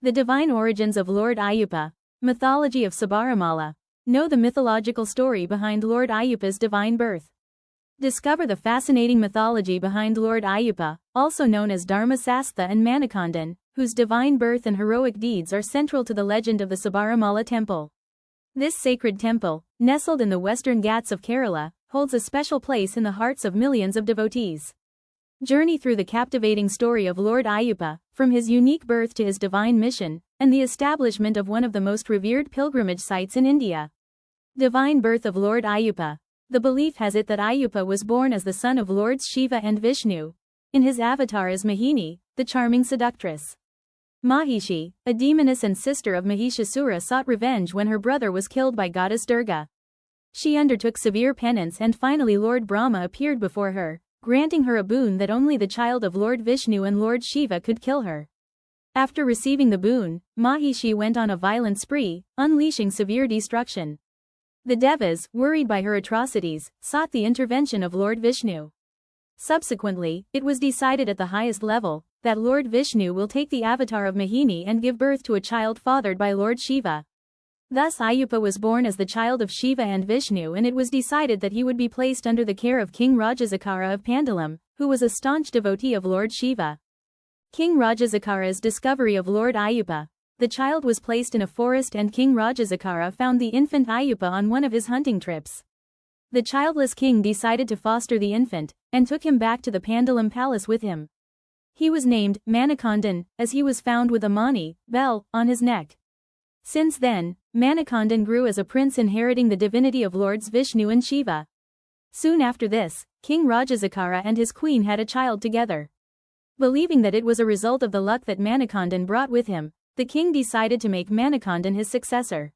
The divine origins of Lord Ayyappa. Mythology of Sabarimala. Know the mythological story behind Lord Ayyappa's divine birth. Discover the fascinating mythology behind Lord Ayyappa, also known as Dharma Sastha and Manikandan, whose divine birth and heroic deeds are central to the legend of the Sabarimala temple. This sacred temple, nestled in the western Ghats of Kerala, holds a special place in the hearts of millions of devotees. Journey through the captivating story of Lord Ayyappa, from his unique birth to his divine mission, and the establishment of one of the most revered pilgrimage sites in India. Divine birth of Lord Ayyappa. The belief has it that Ayyappa was born as the son of Lords Shiva and Vishnu, in his avatar as Mohini, the charming seductress. Mahishi, a demoness and sister of Mahishasura, sought revenge when her brother was killed by goddess Durga. She undertook severe penance and finally Lord Brahma appeared before her, granting her a boon that only the child of Lord Vishnu and Lord Shiva could kill her. After receiving the boon, Mahishi went on a violent spree, unleashing severe destruction. The Devas, worried by her atrocities, sought the intervention of Lord Vishnu. Subsequently, it was decided at the highest level that Lord Vishnu will take the avatar of Mohini and give birth to a child fathered by Lord Shiva. Thus Ayyappa was born as the child of Shiva and Vishnu, and it was decided that he would be placed under the care of King Rajasakara of Pandalam, who was a staunch devotee of Lord Shiva. King Rajasakara's discovery of Lord Ayyappa. The child was placed in a forest and King Rajasakara found the infant Ayyappa on one of his hunting trips. The childless king decided to foster the infant, and took him back to the Pandalam palace with him. He was named Manikandan, as he was found with a mani, bell, on his neck. Since then, Manikandan grew as a prince inheriting the divinity of Lords Vishnu and Shiva. Soon after this, King Rajasakara and his queen had a child together. Believing that it was a result of the luck that Manikandan brought with him, the king decided to make Manikandan his successor.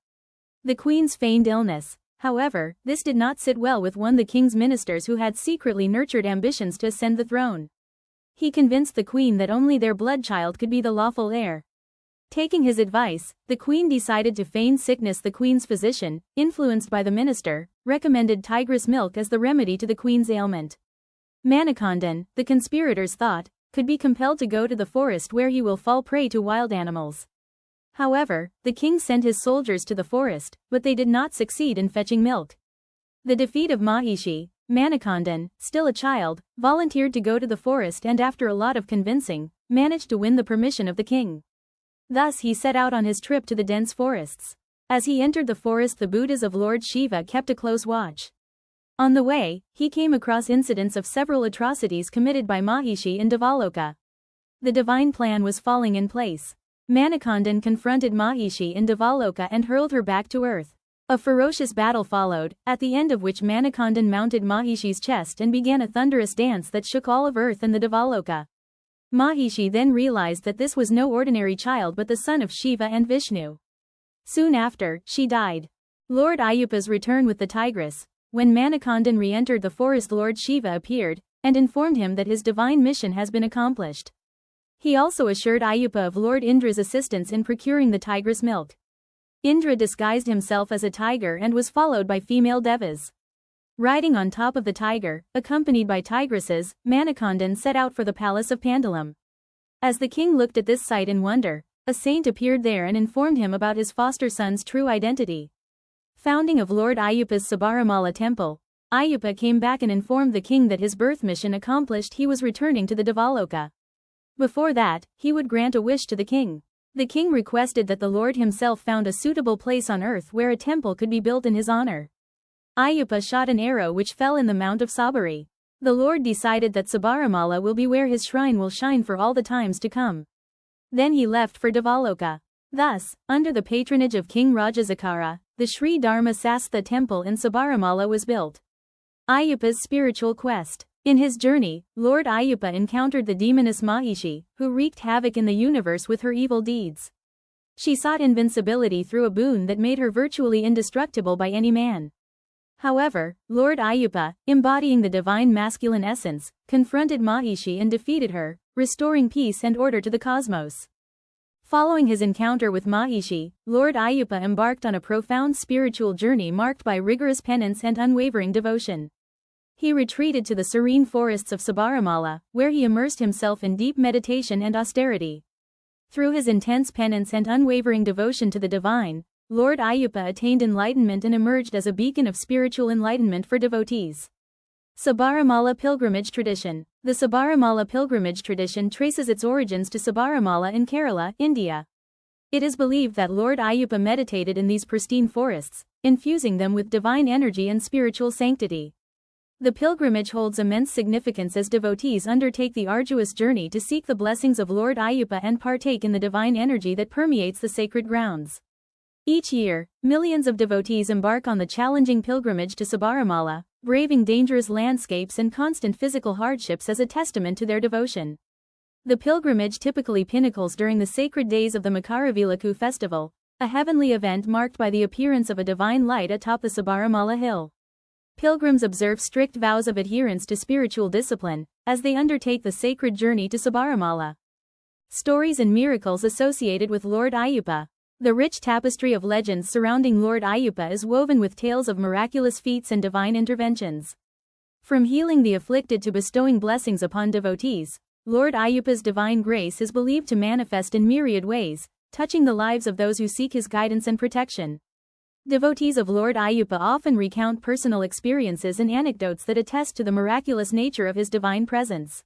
The queen's feigned illness, however, this did not sit well with one of the king's ministers who had secretly nurtured ambitions to ascend the throne. He convinced the queen that only their blood child could be the lawful heir. Taking his advice, the queen decided to feign sickness. The queen's physician, influenced by the minister, recommended tigress milk as the remedy to the queen's ailment. Manikandan, the conspirators thought, could be compelled to go to the forest where he will fall prey to wild animals. However, the king sent his soldiers to the forest, but they did not succeed in fetching milk. The defeat of Mahishi, Manikandan, still a child, volunteered to go to the forest and after a lot of convincing, managed to win the permission of the king. Thus he set out on his trip to the dense forests. As he entered the forest, the Buddhas of Lord Shiva kept a close watch. On the way, he came across incidents of several atrocities committed by Mahishi in Devaloka. The divine plan was falling in place. Manikandan confronted Mahishi in Devaloka and hurled her back to earth. A ferocious battle followed, at the end of which Manikandan mounted Mahishi's chest and began a thunderous dance that shook all of earth and the Devaloka. Mahishi then realized that this was no ordinary child but the son of Shiva and Vishnu. Soon after, she died. Lord Ayyappa's return with the tigress. When Manikandan re-entered the forest, Lord Shiva appeared, and informed him that his divine mission has been accomplished. He also assured Ayyappa of Lord Indra's assistance in procuring the tigress milk. Indra disguised himself as a tiger and was followed by female devas. Riding on top of the tiger, accompanied by tigresses, Manikandan set out for the palace of Pandalam. As the king looked at this sight in wonder, a saint appeared there and informed him about his foster son's true identity. Founding of Lord Ayyappa's Sabarimala temple, Ayyappa came back and informed the king that his birth mission accomplished, he was returning to the Devaloka. Before that, he would grant a wish to the king. The king requested that the Lord himself found a suitable place on earth where a temple could be built in his honor. Ayyappa shot an arrow which fell in the mount of Sabari. The Lord decided that Sabarimala will be where his shrine will shine for all the times to come. Then he left for Devaloka. Thus, under the patronage of King Rajasakara, the Sri Dharma Sastha temple in Sabarimala was built. Ayyappa's spiritual quest. In his journey, Lord Ayyappa encountered the demoness Mahishi, who wreaked havoc in the universe with her evil deeds. She sought invincibility through a boon that made her virtually indestructible by any man. However, Lord Ayyappa, embodying the divine masculine essence, confronted Mahishi and defeated her, restoring peace and order to the cosmos. Following his encounter with Mahishi, Lord Ayyappa embarked on a profound spiritual journey marked by rigorous penance and unwavering devotion. He retreated to the serene forests of Sabarimala, where he immersed himself in deep meditation and austerity. Through his intense penance and unwavering devotion to the divine, Lord Ayyappa attained enlightenment and emerged as a beacon of spiritual enlightenment for devotees. Sabarimala Pilgrimage Tradition. The Sabarimala pilgrimage tradition traces its origins to Sabarimala in Kerala, India. It is believed that Lord Ayyappa meditated in these pristine forests, infusing them with divine energy and spiritual sanctity. The pilgrimage holds immense significance as devotees undertake the arduous journey to seek the blessings of Lord Ayyappa and partake in the divine energy that permeates the sacred grounds. Each year, millions of devotees embark on the challenging pilgrimage to Sabarimala, braving dangerous landscapes and constant physical hardships as a testament to their devotion. The pilgrimage typically pinnacles during the sacred days of the Makaravilakku festival, a heavenly event marked by the appearance of a divine light atop the Sabarimala hill. Pilgrims observe strict vows of adherence to spiritual discipline as they undertake the sacred journey to Sabarimala. Stories and miracles associated with Lord Ayyappa. The rich tapestry of legends surrounding Lord Ayyappa is woven with tales of miraculous feats and divine interventions. From healing the afflicted to bestowing blessings upon devotees, Lord Ayyappa's divine grace is believed to manifest in myriad ways, touching the lives of those who seek his guidance and protection. Devotees of Lord Ayyappa often recount personal experiences and anecdotes that attest to the miraculous nature of his divine presence.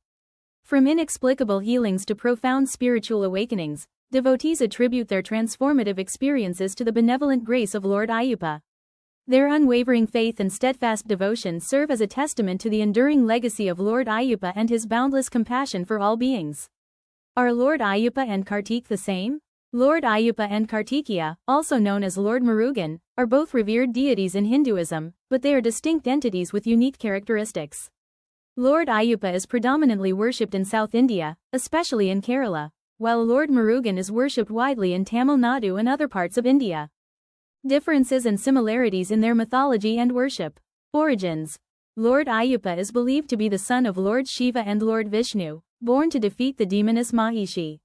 From inexplicable healings to profound spiritual awakenings, devotees attribute their transformative experiences to the benevolent grace of Lord Ayyappa. Their unwavering faith and steadfast devotion serve as a testament to the enduring legacy of Lord Ayyappa and his boundless compassion for all beings. Are Lord Ayyappa and Kartik the same? Lord Ayyappa and Kartikeya, also known as Lord Murugan, are both revered deities in Hinduism, but they are distinct entities with unique characteristics. Lord Ayyappa is predominantly worshipped in South India, especially in Kerala, while Lord Murugan is worshipped widely in Tamil Nadu and other parts of India. Differences and similarities in their mythology and worship. Origins. Lord Ayyappa is believed to be the son of Lord Shiva and Lord Vishnu, born to defeat the demoness Mahishi.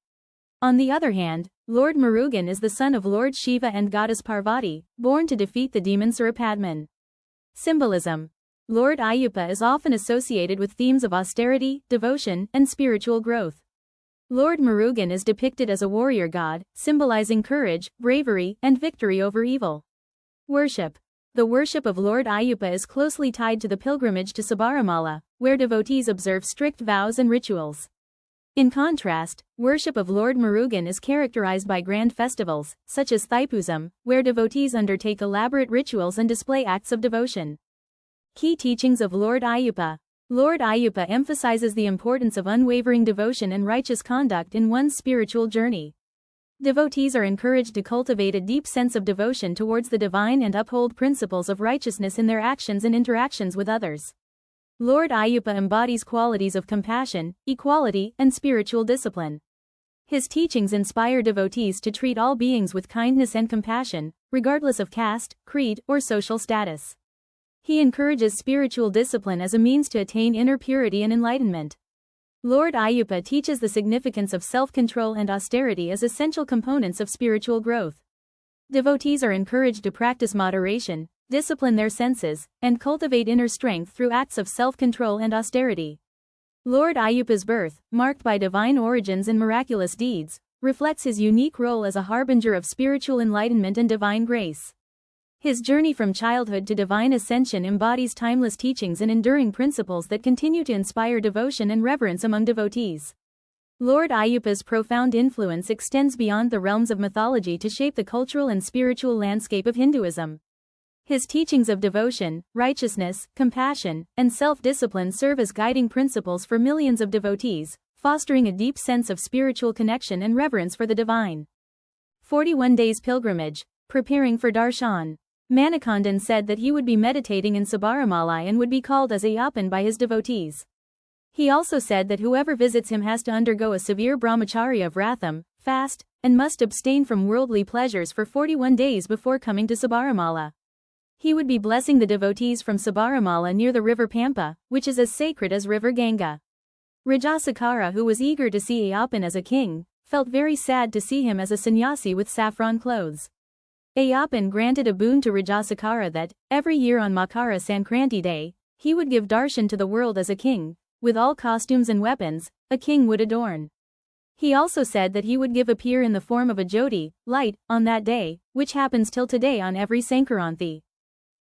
On the other hand, Lord Murugan is the son of Lord Shiva and goddess Parvati, born to defeat the demon Surapadman. Symbolism. Lord Ayyappa is often associated with themes of austerity, devotion, and spiritual growth. Lord Murugan is depicted as a warrior god, symbolizing courage, bravery, and victory over evil. Worship. The worship of Lord Ayyappa is closely tied to the pilgrimage to Sabarimala, where devotees observe strict vows and rituals. In contrast, worship of Lord Murugan is characterized by grand festivals, such as Thaipusam, where devotees undertake elaborate rituals and display acts of devotion. Key teachings of Lord Ayyappa. Lord Ayyappa emphasizes the importance of unwavering devotion and righteous conduct in one's spiritual journey. Devotees are encouraged to cultivate a deep sense of devotion towards the divine and uphold principles of righteousness in their actions and interactions with others. Lord Ayyappa embodies qualities of compassion, equality, and spiritual discipline. His teachings inspire devotees to treat all beings with kindness and compassion, regardless of caste, creed, or social status. He encourages spiritual discipline as a means to attain inner purity and enlightenment. Lord Ayyappa teaches the significance of self-control and austerity as essential components of spiritual growth. Devotees are encouraged to practice moderation, discipline their senses, and cultivate inner strength through acts of self-control and austerity. Lord Ayyappa's birth, marked by divine origins and miraculous deeds, reflects his unique role as a harbinger of spiritual enlightenment and divine grace. His journey from childhood to divine ascension embodies timeless teachings and enduring principles that continue to inspire devotion and reverence among devotees. Lord Ayyappa's profound influence extends beyond the realms of mythology to shape the cultural and spiritual landscape of Hinduism. His teachings of devotion, righteousness, compassion, and self-discipline serve as guiding principles for millions of devotees, fostering a deep sense of spiritual connection and reverence for the divine. 41 Days Pilgrimage. Preparing for Darshan. Manikandan said that he would be meditating in Sabarimala and would be called as Ayyappan by his devotees. He also said that whoever visits him has to undergo a severe brahmacharya vratam, fast, and must abstain from worldly pleasures for 41 days before coming to Sabarimala. He would be blessing the devotees from Sabarimala near the river Pampa, which is as sacred as river Ganga. Rajasakara, who was eager to see Ayyappan as a king, felt very sad to see him as a sannyasi with saffron clothes. Ayyappan granted a boon to Rajasakara that, every year on Makara Sankranti Day, he would give darshan to the world as a king, with all costumes and weapons, a king would adorn. He also said that he would appear in the form of a Jyoti, light, on that day, which happens till today on every Sankranti.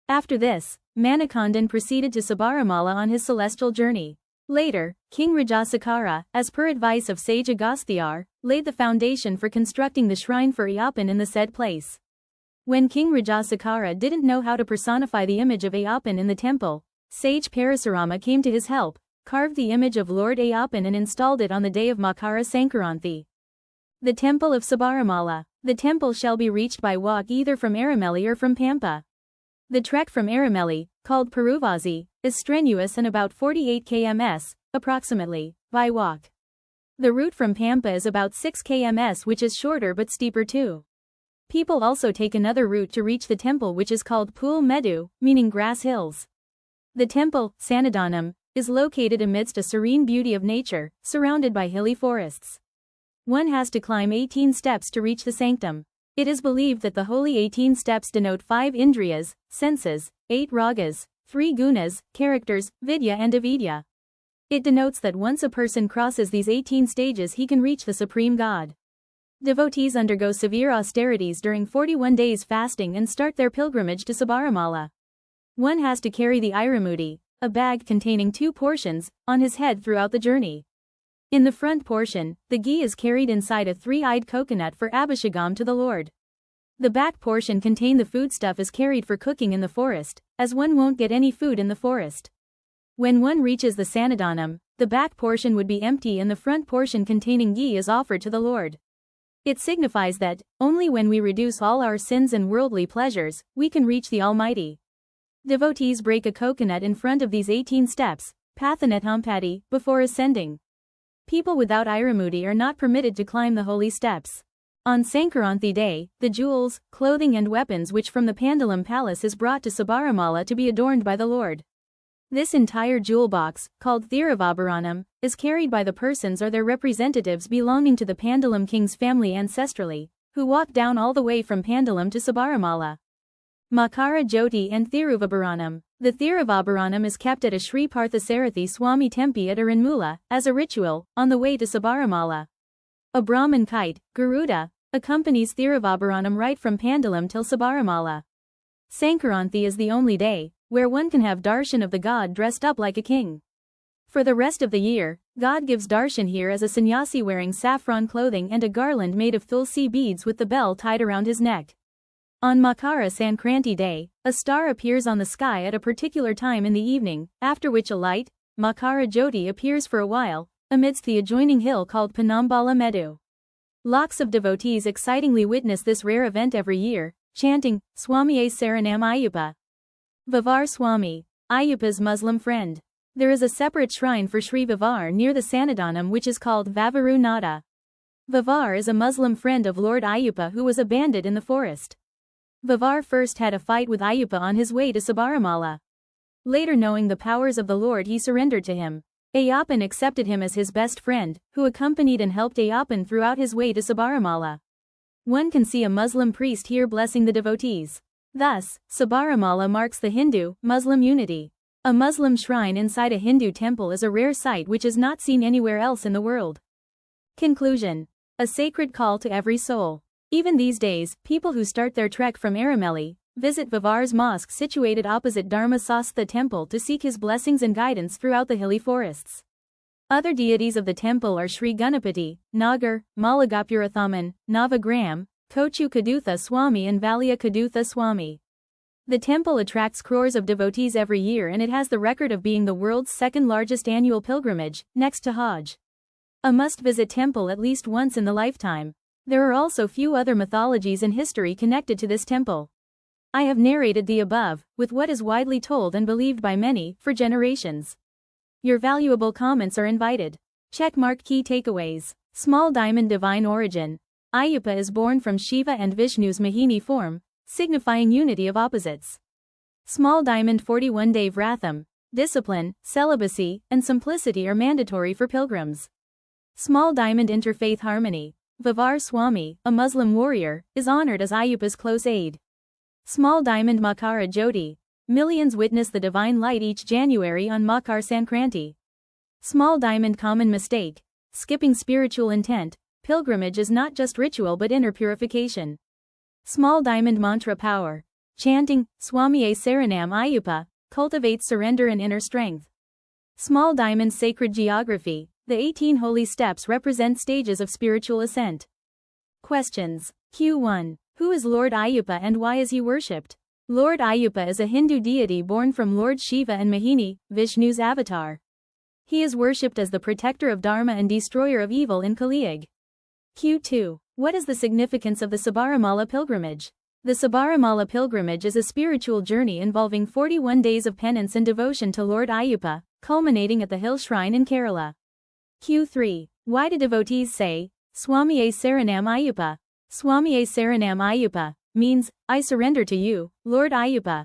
After this, Manikandan proceeded to Sabarimala on his celestial journey. Later, King Rajasakara, as per advice of sage Agasthyar, laid the foundation for constructing the shrine for Ayyappan in the said place. When King Rajasakara didn't know how to personify the image of Ayyappan in the temple, sage Parasurama came to his help, carved the image of Lord Ayyappan and installed it on the day of Makara Sankranti. The Temple of Sabarimala. The temple shall be reached by walk either from Aramelli or from Pampa. The trek from Aramelli, called Peruvazhi, is strenuous and about 48 kms, approximately, by walk. The route from Pampa is about 6 kms, which is shorter but steeper too. People also take another route to reach the temple, which is called Pul Medu, meaning grass hills. The temple, Sannidhanam, is located amidst a serene beauty of nature, surrounded by hilly forests. One has to climb 18 steps to reach the sanctum. It is believed that the holy 18 steps denote 5 indriyas, senses, 8 ragas, 3 gunas, characters, vidya and avidya. It denotes that once a person crosses these 18 stages he can reach the supreme God. Devotees undergo severe austerities during 41 days fasting and start their pilgrimage to Sabarimala. One has to carry the Iramudi, a bag containing 2 portions, on his head throughout the journey. In the front portion, the ghee is carried inside a 3-eyed coconut for abhishekam to the Lord. The back portion contain the foodstuff is carried for cooking in the forest, as one won't get any food in the forest. When one reaches the Sannidhanam, the back portion would be empty and the front portion containing ghee is offered to the Lord. It signifies that, only when we reduce all our sins and worldly pleasures, we can reach the Almighty. Devotees break a coconut in front of these 18 steps, Pathanethampati, before ascending. People without Iramudi are not permitted to climb the holy steps. On Sankranti day, the jewels, clothing and weapons which from the Pandalam palace is brought to Sabarimala to be adorned by the Lord. This entire jewel box, called Thiruvabharanam, is carried by the persons or their representatives belonging to the Pandalam king's family ancestrally, who walk down all the way from Pandalam to Sabarimala. Makara Jyoti and Thiruvabharanam. The Thiruvabharanam is kept at a Sri Parthasarathi Swami Tempi at Aranmula, as a ritual, on the way to Sabarimala. A Brahman kite, Garuda, accompanies Thiruvabharanam right from Pandalam till Sabarimala. Sankranti is the only day where one can have darshan of the god dressed up like a king. For the rest of the year, God gives darshan here as a sannyasi wearing saffron clothing and a garland made of tulsi beads with the bell tied around his neck. On Makara Sankranti day, a star appears on the sky at a particular time in the evening, after which a light, Makara Jyoti, appears for a while, amidst the adjoining hill called Panambala Medu. Lakhs of devotees excitingly witness this rare event every year, chanting, Swamiye Saranam Ayyappa. Vavar Swami, Ayyappa's Muslim friend. There is a separate shrine for Sri Vavar near the Sannidhanam which is called Vavaru Nada. Vavar is a Muslim friend of Lord Ayyappa who was a bandit in the forest. Vavar first had a fight with Ayyappa on his way to Sabarimala. Later, knowing the powers of the Lord, he surrendered to him. Ayyappan accepted him as his best friend, who accompanied and helped Ayyappan throughout his way to Sabarimala. One can see a Muslim priest here blessing the devotees. Thus, Sabarimala marks the Hindu-Muslim unity. A Muslim shrine inside a Hindu temple is a rare sight which is not seen anywhere else in the world. Conclusion. A sacred call to every soul. Even these days, people who start their trek from Aramelli visit Vavar's mosque situated opposite Dharma Sastha temple to seek his blessings and guidance throughout the hilly forests. Other deities of the temple are Sri Ganapati, Nagar, Malagapurathaman, Navagram, Kochu Kadutha Swami and Valya Kadutha Swami. The temple attracts crores of devotees every year and it has the record of being the world's second largest annual pilgrimage, next to Hajj. A must-visit temple at least once in the lifetime. There are also few other mythologies and history connected to this temple. I have narrated the above, with what is widely told and believed by many, for generations. Your valuable comments are invited. Checkmark key takeaways. Small diamond divine origin. Ayyappa is born from Shiva and Vishnu's Mohini form, signifying unity of opposites. Small diamond 41-day vratham. Discipline, celibacy, and simplicity are mandatory for pilgrims. Small diamond interfaith harmony. Vavar Swami, a Muslim warrior, is honored as Ayyappa's close aide. Small diamond Makara Jyoti. Millions witness the divine light each January on Makar Sankranti. Small diamond common mistake. Skipping spiritual intent. pilgrimage is not just ritual but inner purification. Small diamond mantra power. Chanting, Swamiye Saranam Ayyappa, cultivates surrender and inner strength. Small diamond sacred geography. The 18 holy steps represent stages of spiritual ascent. Questions. Q1. Who is Lord Ayyappa and why is he worshipped? Lord Ayyappa is a Hindu deity born from Lord Shiva and Mohini, Vishnu's avatar. He is worshipped as the protector of Dharma and destroyer of evil in Kali Yuga. Q2. What is the significance of the Sabarimala pilgrimage? The Sabarimala pilgrimage is a spiritual journey involving 41 days of penance and devotion to Lord Ayyappa, culminating at the hill shrine in Kerala. Q3. Why do devotees say, Swamiye Saranam Ayyappa? Swamiye Saranam Ayyappa means, I surrender to you, Lord Ayyappa.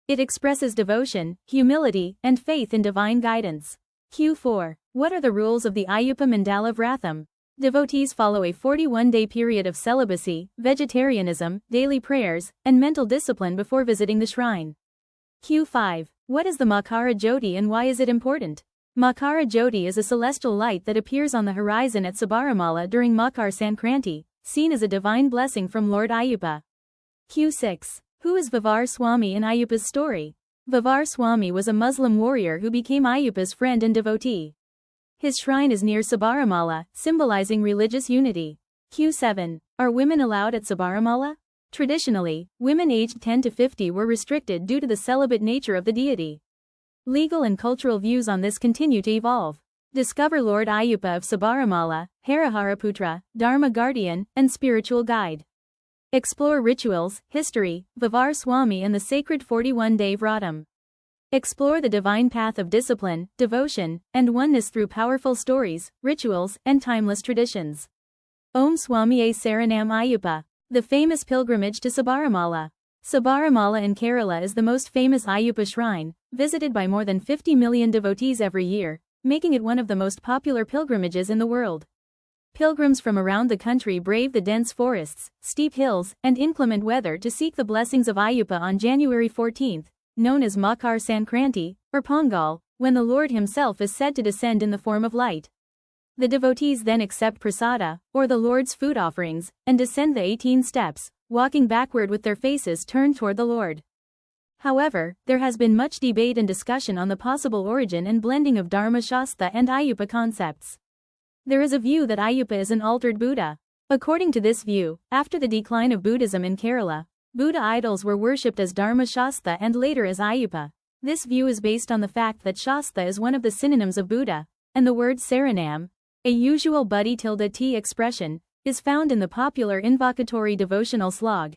It expresses devotion, humility, and faith in divine guidance. Q4. What are the rules of the Ayyappa Mandala Vratham? Devotees follow a 41-day period of celibacy, vegetarianism, daily prayers, and mental discipline before visiting the shrine. Q5. What is the Makara Jyoti and why is it important? Makara Jyoti is a celestial light that appears on the horizon at Sabarimala during Makar Sankranti, seen as a divine blessing from Lord Ayyappa. Q6. Who is Vavar Swami in Ayyappa's story? Vavar Swami was a Muslim warrior who became Ayyappa's friend and devotee. His shrine is near Sabarimala, symbolizing religious unity. Q7. Are women allowed at Sabarimala? Traditionally, women aged 10 to 50 were restricted due to the celibate nature of the deity. Legal and cultural views on this continue to evolve. Discover Lord Ayyappa of Sabarimala, Hariharaputra, Dharma guardian, and spiritual guide. Explore rituals, history, Vavar Swami and the sacred 41-day Vratam. Explore the divine path of discipline, devotion, and oneness through powerful stories, rituals, and timeless traditions. Om Swamiye Saranam Ayyappa. The famous pilgrimage to Sabarimala. Sabarimala in Kerala is the most famous Ayyappa shrine, visited by more than 50 million devotees every year, making it one of the most popular pilgrimages in the world. Pilgrims from around the country brave the dense forests, steep hills, and inclement weather to seek the blessings of Ayyappa on January 14th, known as Makar Sankranti, or Pongal, when the Lord himself is said to descend in the form of light. The devotees then accept prasada, or the Lord's food offerings, and descend the 18 steps, walking backward with their faces turned toward the Lord. However, there has been much debate and discussion on the possible origin and blending of Dharma Shastra and Ayyappa concepts. There is a view that Ayyappa is an altered Buddha. According to this view, after the decline of Buddhism in Kerala, Buddha idols were worshipped as Dharma Shastra and later as Ayyappa. This view is based on the fact that Shastra is one of the synonyms of Buddha, and the word Saranam, a usual Buddhi tilde T expression, is found in the popular invocatory devotional slog.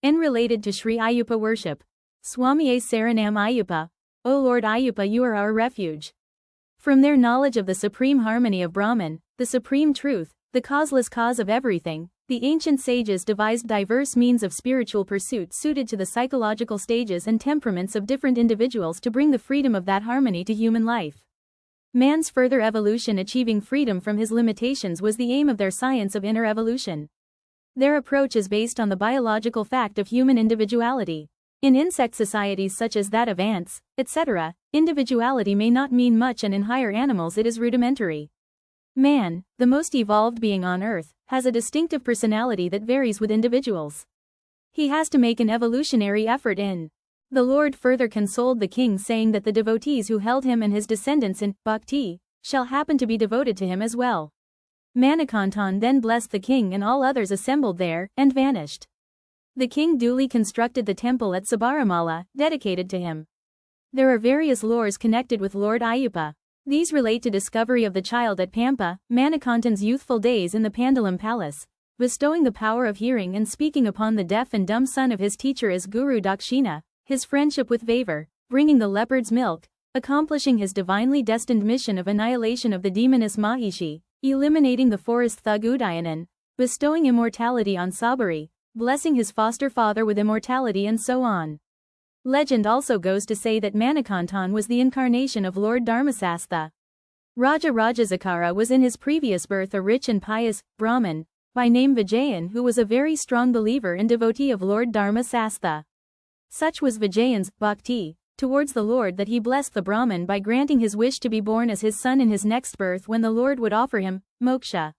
And related to Sri Ayyappa worship. Swamiye Saranam Ayyappa, O Lord Ayyappa, you are our refuge. From their knowledge of the supreme harmony of Brahman, the supreme truth, the causeless cause of everything, the ancient sages devised diverse means of spiritual pursuit suited to the psychological stages and temperaments of different individuals to bring the freedom of that harmony to human life. Man's further evolution, achieving freedom from his limitations, was the aim of their science of inner evolution. Their approach is based on the biological fact of human individuality. In insect societies such as that of ants, etc., individuality may not mean much, and in higher animals it is rudimentary. Man, the most evolved being on Earth, has a distinctive personality that varies with individuals. He has to make an evolutionary effort in. The Lord further consoled the king, saying that the devotees who held him and his descendants in bhakti shall happen to be devoted to him as well. Manikandan then blessed the king and all others assembled there, and vanished. The king duly constructed the temple at Sabarimala, dedicated to him. There are various lores connected with Lord Ayyappa. These relate to discovery of the child at Pampa, Manikandan's youthful days in the Pandalam palace, bestowing the power of hearing and speaking upon the deaf and dumb son of his teacher as Guru Dakshina, his friendship with Vavar, bringing the leopard's milk, accomplishing his divinely destined mission of annihilation of the demoness Mahishi, eliminating the forest thug Udayanan, bestowing immortality on Sabari, blessing his foster father with immortality, and so on. Legend also goes to say that Manikandan was the incarnation of Lord Dharmasastha. Raja Rajazakara was in his previous birth a rich and pious Brahmin, by name Vijayan, who was a very strong believer and devotee of Lord Dharmasastha. Such was Vijayan's bhakti towards the Lord that he blessed the Brahmin by granting his wish to be born as his son in his next birth, when the Lord would offer him moksha.